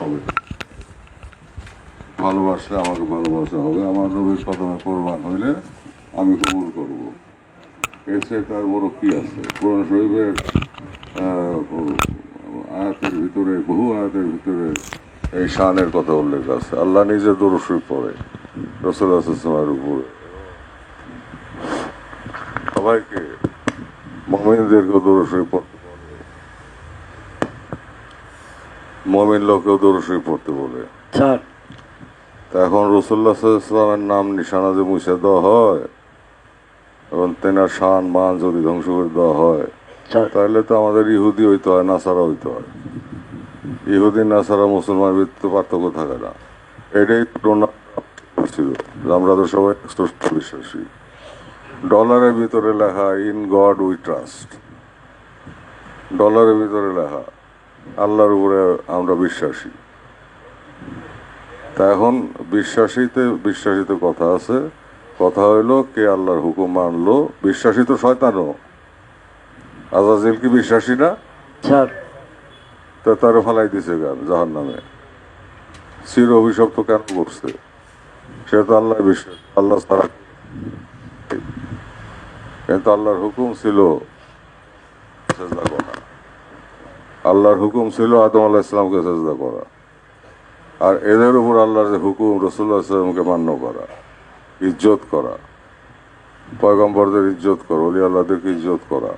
হবে, ভালোবাসলে আমাকে ভালোবাসা হবে, আমার নবীর কদমে কোরবান হইলে আমি কবুল করব। এর চেয়ে তার বড় কি আছে? কোরআন শরীফের আয়াতের ভিতরে, বহু আয়াতের ভিতরে এই শানের কথা উল্লেখ আছে। আল্লাহ নিজে দরুদ শরীফ পড়ে রাসূলুল্লাহ সাল্লাল্লাহু আলাইহি ওয়াসাল্লামের উপরে। সবাইকে, মুমিনদেরকেও দরুদ শরীফ পড়তে বলে, মুমিন লোকেও দরুদ শরীফ পড়তে বলে। তা এখন রাসূলুল্লাহ সাল্লাল্লাহু আলাইহি ওয়াসাল্লামের নাম নিশানা যে মুছে দেওয়া হয় এবং তেনার শান মান যদি ধ্বংস করে দেওয়া হয়, তাহলে তো আমাদের ইহুদি হইতে হয়, নাসারা হইতে হয়। ইহুদি নাসারা মুসলমানের ভিত্তিতে পার্থক্য থাকে না। এটাই ছিল যে আমরা তো সবাই স্রষ্টা বিশ্বাসী। ডলারের ভিতরে লেখা ইন গড উই ট্রাস্ট, ডলারের ভিতরে লেখা আল্লাহর উপরে আমরা বিশ্বাসী। তা এখন বিশ্বাসীতে কথা আছে। কথা হইলো কে আল্লাহর হুকুম মানলো। বিশ্বাসী তো শয়তানও। আজাজিল কি বিশ্বাসী না? তা তারা ফালাই দিছে গান জাহান্নামে। চির অভিশপ্ত কেন করছে? সে তো আল্লাহ বিশ্বাস, আল্লাহ ছাড়া। কিন্তু আল্লাহর হুকুম ছিল সেজদা করা। আল্লাহর হুকুম ছিল আদম আলাইহিস সালামকে সেজদা করা। আর এদের উপর আল্লাহর যে হুকুম রাসূলুল্লাহ সাল্লাল্লাহু আলাইহি ওয়াসাল্লামকে মান্য করা, ইজ্জত করা, পয়গম্বরদের ইজ্জত করা, ওলি আল্লাহদেরকে ইজ্জত করা,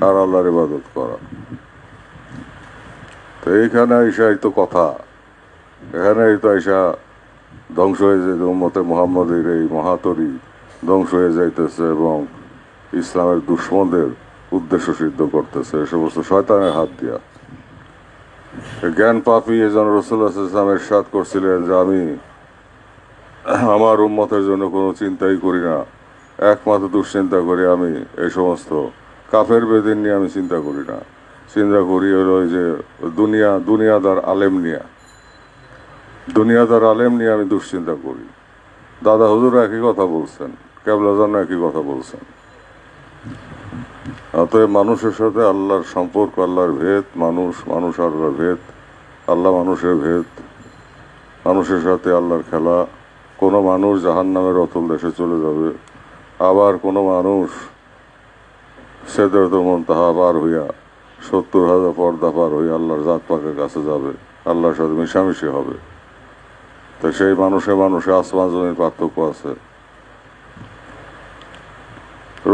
আর আল্লাহর ইবাদত করা। তো এইখানে আইসাই তো কথা, এখানেই তো আইসা ধ্বংস হয়ে যেতে উম্মতে মুহাম্মদের এই মহাতরী ধ্বংস হয়ে যাইতেছে এবং ইসলামের দুশ্মনদের উদ্দেশ্য সিদ্ধ করতেছে এ সমস্ত শয়তানের হাত দিয়া। জ্ঞান পাপী এজন রাসূলুল্লাহ সাল্লাল্লাহু আলাইহি ওয়াসাল্লাম ইরশাদ করছিলেন যে আমি আমার উম্মতের জন্য কোনো চিন্তাই করি না, একমাত্র দুশ্চিন্তা করি আমি এই সমস্ত কাফের বেদিন নিয়ে আমি চিন্তা করি না। চিন্তা করি হলো যে দুনিয়াদার আলেম নিয়ে আমি দুশ্চিন্তা করি। দাদা হুজুর একই কথা বলছেন, কেবলাজান একই কথা বলছেন। অতএব মানুষের সাথে আল্লাহর সম্পর্ক, আল্লাহর ভেদ, মানুষ আল্লাহর ভেদ, আল্লাহ মানুষের ভেদ, মানুষের সাথে আল্লাহর খেলা। কোনো মানুষ জাহান্নামের অতল দেশে চলে যাবে, আবার কোনো মানুষ সিদরাতুল মুনতাহা পার হইয়া 70,000 পর্দা পার হইয়া আল্লাহর জাত পাকের কাছে যাবে, আল্লাহর সাথে মিশামিশি হবে। তো সেই মানুষে আসমান জমির পার্থক্য আছে।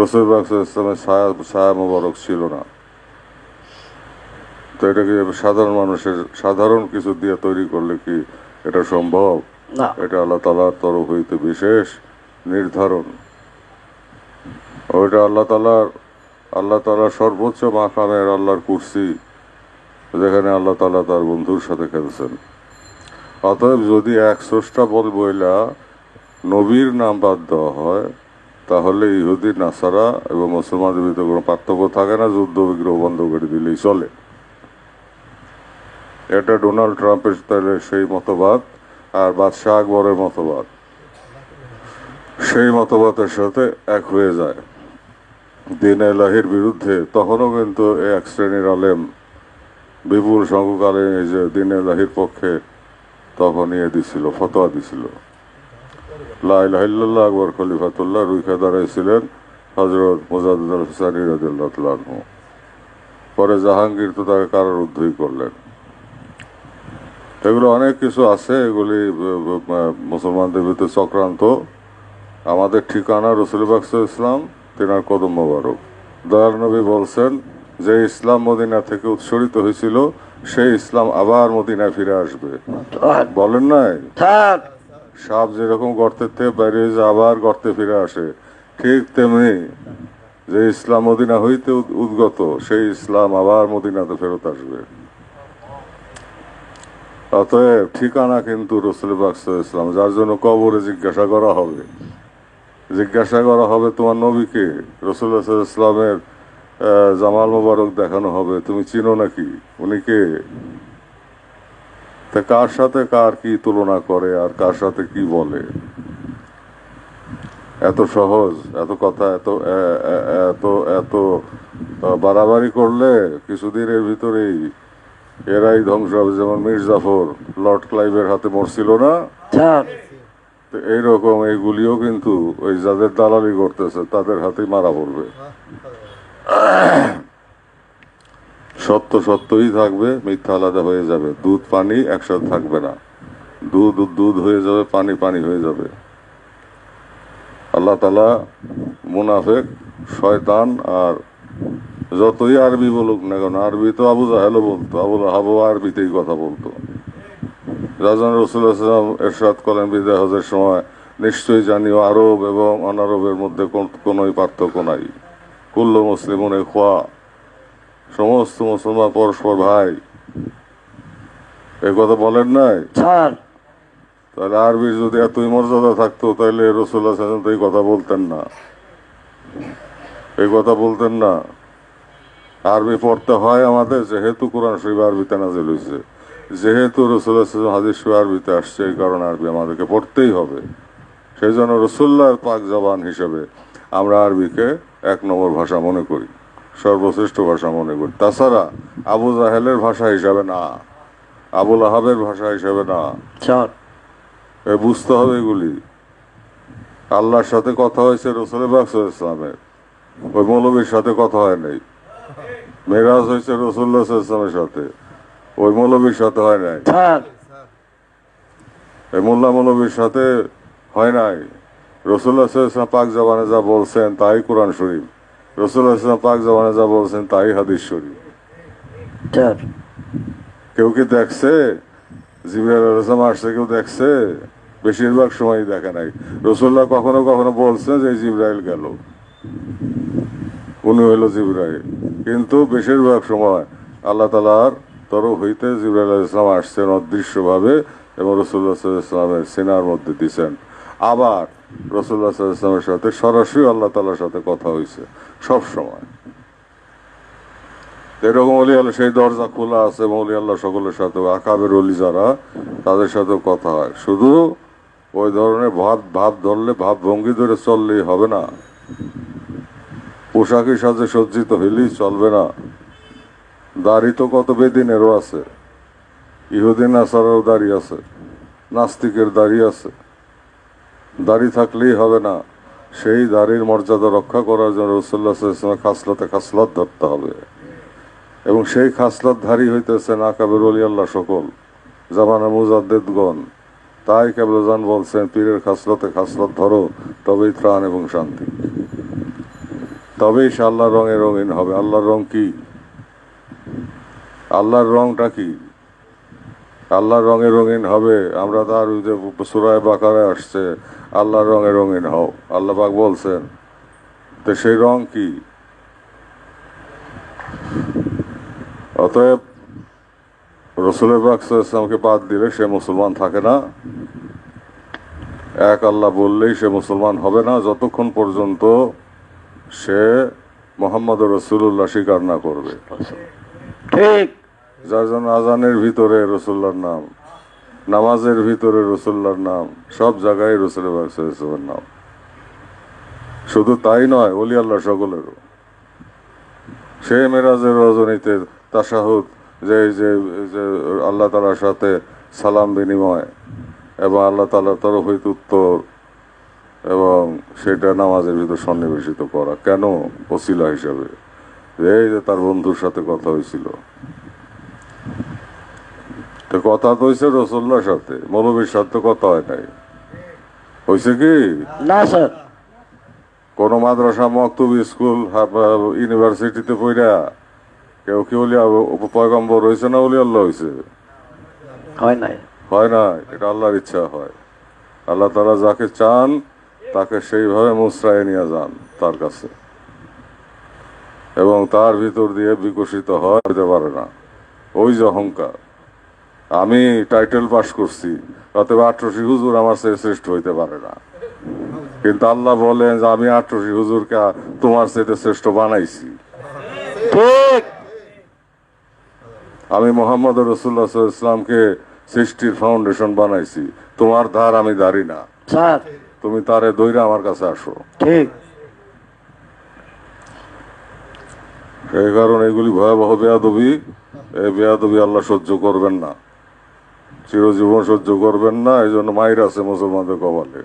রাসূল পাক সাল্লাল্লাহু আলাইহি ওয়াসাল্লামের ছায়া মোবারক ছিল না। তো এটাকে সাধারণ কিছু দিয়ে তৈরি করলে কি এটা সম্ভব? এটা আল্লাহ তাআলার তরফ হইতে বিশেষ নির্ধারণ। ওইটা আল্লাহ তাআলার সর্বোচ্চ মাকামের আল্লাহর কুরসি, যেখানে আল্লাহ তাআলা তার বন্ধুর সাথে খেলছেন। অতএব যদি এক স্রষ্টা বইলা নবীর নাম বাদ দেওয়া হয়, তাহলে ইহুদি নাসারা এবং মুসলমানদের ভিতরে কোনো পার্থক্য থাকে না, যুদ্ধ বিগ্রহ বন্ধ করে দিলেই চলে। এটা ডোনাল্ড ট্রাম্পের তাহলে সেই মতবাদ, আর বাদশাহ আকবরের মতবাদ সেই মতবাদের সাথে এক হয়ে যায় দ্বীন ইলাহির বিরুদ্ধে। তখনও কিন্তু এক শ্রেণীর আলেম, বিপুল সংখ্যক আলেম এই যে দ্বীন ইলাহির পক্ষে তখন দিছিল, ফতোয়া দিছিল। লা ইলাহা ইল্লাল্লাহ আকবর খলিফাতুল্লাহ রুইখা দাঁড়াইছিলেন হযরত মুজাদ্দিদ আল হুসাইনী রাদিয়াল্লাহু তাআলা আনহু। পরে জাহাঙ্গীর তো তাকে কারারুদ্ধই করলেন। এগুলো অনেক কিছু আছে, এগুলি মুসলমানদের ভিতরে চক্রান্ত। আমাদের ঠিকানা রাসূল পাক সাল্লাল্লাহু আলাইহি ওয়াসাল্লাম, তেনার কদম মোবারক। দয়াল নবী বলছেন যে ইসলাম মদিনা থেকে উৎসরিত হয়েছিল সেই ইসলাম আবার মদিনায় ফিরে আসবে। বলেন নাই? সাপ যেরকম গর্তের থেকে বাইরে হয়ে আবার গর্তে ফিরে আসে, ঠিক তেমনি যে ইসলাম মদিনা হইতে উদ্গত সেই ইসলাম আবার মদিনাতে ফেরত আসবে। অতএব ঠিকানা কিন্তু রাসূল পাক সাল্লাল্লাহু আলাইহি ওয়াসাল্লাম, যার জন্য কবরে জিজ্ঞাসা করা হবে তোমার নবীকে, রাসূলুল্লাহ সাল্লাল্লাহু আলাইহি ওয়াসাল্লামের জামাল মোবারক দেখানো হবে, তুমি চিনো নাকি উনি কে? তা কার সাথে কার কি তুলনা করে আর কার সাথে কি বলে? এত সহজ, এত কথা, এত এত এত বাড়াবাড়ি করলে কিছুদিনের ভিতরেই এরাই ধ্বংস হবে। যেমন মির্জাফর লর্ড ক্লাইভের হাতে মরছিল না, স্যার তো এইরকম এইগুলিও কিন্তু ওই যাদের দালালি করতেছে তাদের হাতেই মারা পড়বে। সত্য সত্যই থাকবে, মিথ্যা আলাদা হয়ে যাবে। দুধ পানি একসাথে থাকবে না, দুধ দুধ হয়ে যাবে, পানি পানি হয়ে যাবে। আল্লাহ তাআলা মুনাফেক, শয়তান আর যতই আরবি বলুক না কেন, আরবি তো আবু জাহেলও বলতো, আবু লাহাবও আরবিতেই কথা বলতো। রাজন রাসূলুল্লাহ সাল্লাল্লাহু আলাইহি ওয়াসাল্লাম ইরশাদ করেন বিদায় হজের সময়, নিশ্চয়ই জানিও আরব এবং অনারবের মধ্যে কোনোই পার্থক্য নাই। কুল্লু মুসলিমুন ইখওয়া, সমস্ত মুসলমান পরস্পর ভাই। এই কথা বলেন নাই? স্যার তাহলে আরবির যদি এতই মর্যাদা থাকতো তাহলে রাসূলুল্লাহ সাল্লাল্লাহু আলাইহি ওয়াসাল্লাম তো এই কথা বলতেন না, এই কথা বলতেন না। আরবি পড়তে হয় আমাদের, যেহেতু কোরআন শরীফ আরবিতে নাযিল হয়েছে, যেহেতু রাসূলুল্লাহ সাল্লাল্লাহু আলাইহি ওয়াসাল্লাম হাদিস শরীফ আরবিতে আসছে, এই কারণে আরবি আমাদেরকে পড়তেই হবে। সেই জন্য রাসূলুল্লাহর পাক জবান হিসেবে আমরা আরবিকে এক নম্বর ভাষা মনে করি, সর্বশ্রেষ্ঠ ভাষা মনে করি। তাছাড়া আবু জাহেলের ভাষা হিসাবে না, আবু লাহাবের ভাষা হিসাবে না। স্যার বুঝতে হবে এগুলি। আল্লাহর সাথে কথা হয়েছে রাসূল পাক সাল্লাল্লাহু আলাইহি ওয়াসাল্লামের, ওই মৌলবীর সাথে কথা হয় নাই। মেরাজ হয়েছে রাসূলুল্লাহ সাল্লাল্লাহু আলাইহি ওয়াসাল্লামের সাথে, ওই মৌলবীর সাথে হয় নাই। স্যার এই মোল্লা মৌলবীর সাথে হয় নাই। রাসূলুল্লাহ সাল্লাল্লাহু আলাইহি ওয়াসাল্লাম পাক জবানে যা বলছেন তাই কোরআন শরীফ, রাসূলুল্লাহ সাল্লাল্লাহু আলাইহি ওয়াসাল্লাম পাক জবানে যা বলছেন তাই হাদিস শরীফ। স্যার কেউ কি দেখছে জিবরাইল আলাইহিস সালাম আসছে? কেউ দেখছে? বেশিরভাগ সময়ই দেখে নাই। রাসূলুল্লাহ কখনো কখনো বলছে যে জিবরাইল গেল, উনি হইল জিবরাইল, কিন্তু বেশিরভাগ সময় আল্লাহ তাআলার তরফ হইতে জিবরাইল আলাইহিস সালাম আসছেন অদৃশ্যভাবে এবং রাসূলুল্লাহ সাল্লাল্লাহু আলাইহি ওয়াসাল্লামের সিনার মধ্যে দিছেন। আবার রাসূলুল্লাহ সাল্লাল্লাহু আলাইহি ওয়াসাল্লামের সাথে সরাসরি আল্লাহ তাআলার সাথে কথা হয়েছে সব সময়। এরকম অলি আল্লাহ সেই দরজা খোলা আছে, অলি আল্লাহ সকলের সাথে, আকাবের অলি যারা তাদের সাথেও কথা হয়। শুধু ওই ধরনের ভাব ধরলে, ভাব ভঙ্গি ধরে চললেই হবে না, পোশাকের সাথে সজ্জিত হইলেই চলবে না। দাড়ি তো কত বেদিনেরও আছে, ইহুদিন আসারও দাড়ি আছে, নাস্তিকের দাড়ি আছে। দাড়ি থাকলেই হবে না, সেই দাড়ির মর্যাদা রক্ষা করার জন্য রাসূলুল্লাহ সাল্লাল্লাহু আলাইহি ওয়াসাল্লাম খাসলতে খাসলত ধরতে হবে। এবং সেই খাসলতধারী হইতেছেন আকাবের ওলি আল্লাহ সকল, জামানা মুজাদ্দিদগণ। তাই কেবলজান বলছেন, পীরের খাসলতে খাসলত ধরো, তবেই ত্রাণ এবং শান্তি, তবেই সে আল্লাহর রঙে রঙিন হবে। আল্লাহর রং কি? আল্লাহর রংটা কি? আল্লাহর রঙে রঙিন হবে। আমরা তার ওই যে সূরা বাকারায় আসছে, আল্লাহর রঙে রঙিন হও, আল্লাহ পাক বলছেন। তো সেই রং কি? অতএব রাসূল পাক সাল্লাল্লাহু আলাইহি ওয়াসাল্লামকে বাদ দিলে সে মুসলমান থাকে না। এক আল্লাহ বললেই সে মুসলমান হবে না, যতক্ষণ পর্যন্ত সে মুহাম্মদ রাসূলুল্লাহ স্বীকার না করবে। ঠিক যার জন্য আজানের ভিতরে রাসূলুল্লাহর নাম, নামাজের ভিতরে রাসূলুল্লাহর নাম, সব জায়গায় রাসূল পাক সাল্লাল্লাহু আলাইহি ওয়াসাল্লামের নাম। শুধু তাই নয়, ওলি আল্লাহ সকলেরও। সে মেরাজের রজনীতে তাশাহুদ, যে যে যে আল্লাহ তাআলার সাথে সালাম বিনিময় এবং আল্লাহ তাআলার তরফ হইতে উত্তর, এবং সেটা নামাজের ভিতর সন্নিবেশিত করা। কেন? ওসিলা হিসাবে, এই যে তার বন্ধুর সাথে কথা হয়েছিল। তো কথা তো হয়েছে রাসূলুল্লাহর সাথে, মৌলবীর সাথে কথা হয় নাই। হয়েছে কি? না স্যার কোন মাদ্রাসা, মক্তব, স্কুল, ইউনিভার্সিটিতে পড়া কেউ কি ওলি পয়গম্বর হয়েছে না ওলি আল্লাহ হয়েছে? হয় নাই হয় না। এটা আল্লাহর ইচ্ছা হয়। আল্লাহ তাআলা যাকে চান তাকে সেইভাবে মুসরায় নিয়ে যান তার কাছে, এবং তার ভিতর দিয়ে বিকশিত হতে পারে না ওই যে অহংকার। আমি টাইটেল পাস করছি, অতএব ৮৮ হুজুর আমার চেয়ে শ্রেষ্ঠ হইতে পারে না। কিন্তু আল্লাহ বলেন যে আমি ৮৮ হুজুরকে তোমার চেয়ে শ্রেষ্ঠ বানাইছি। ঠিক আমি মুহাম্মদ রাসূলুল্লাহ সাল্লাল্লাহু আলাইহি ওয়াসাল্লামকে সৃষ্টির ফাউন্ডেশন বানাইছি, তোমার ধার আমি ধারি না। স্যার তুমি তারে দইরা আমার কাছে আসো। ঠিক সেই কারণে এগুলি ভয়াবহ বেয়াদবি। এই বেয়াদবি আল্লাহ সহ্য করবেন না, চিরজীবন সহ্য করবেন না। এই জন্য মাইর আছে মুসলমানদের কপালে,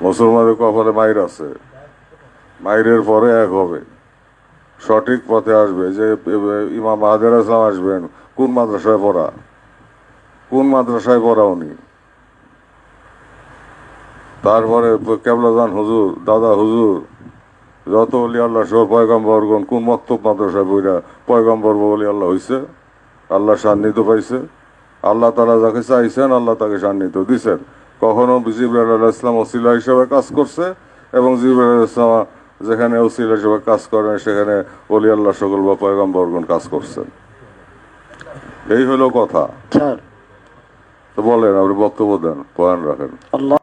মুসলমানদের কপালে মাইর আছে। মাইরের পরে এক হবে, সঠিক পথে আসবে। যে ইমাম মাহাদির ইসলাম আসবেন, কোন মাদ্রাসায় পড়া, কোন মাদ্রাসায় পড়া উনি? তারপরে কেবলাজান হুজুর, দাদা হুজুর, যত অলি আল্লাহ সহ পয়গম্বরগণ কোন মক্তব মাদ্রাসায় বইরা পয়গম্বর বলি আল্লাহ হইছে, আল্লাহ সান্নিধ্য পাইছে। আল্লাহ তারা যাকে চাইছেন আল্লাহ তাকে সান্নিধ্য দিছেন। কখনো জিবরাইল আলাইহিস সালাম ওসিলা হিসেবে কাজ করছে, এবং জিবরাইল আলাইহিস সালাম যেখানে ওসিলা হিসেবে কাজ করেন সেখানে অলি আল্লাহ সকল বা পয়গম্বরগণ কাজ করছেন। এই হলো কথা। স্যার তো বলেন, আপনি বক্তব্য দেন, বয়ান রাখেন। আল্লাহ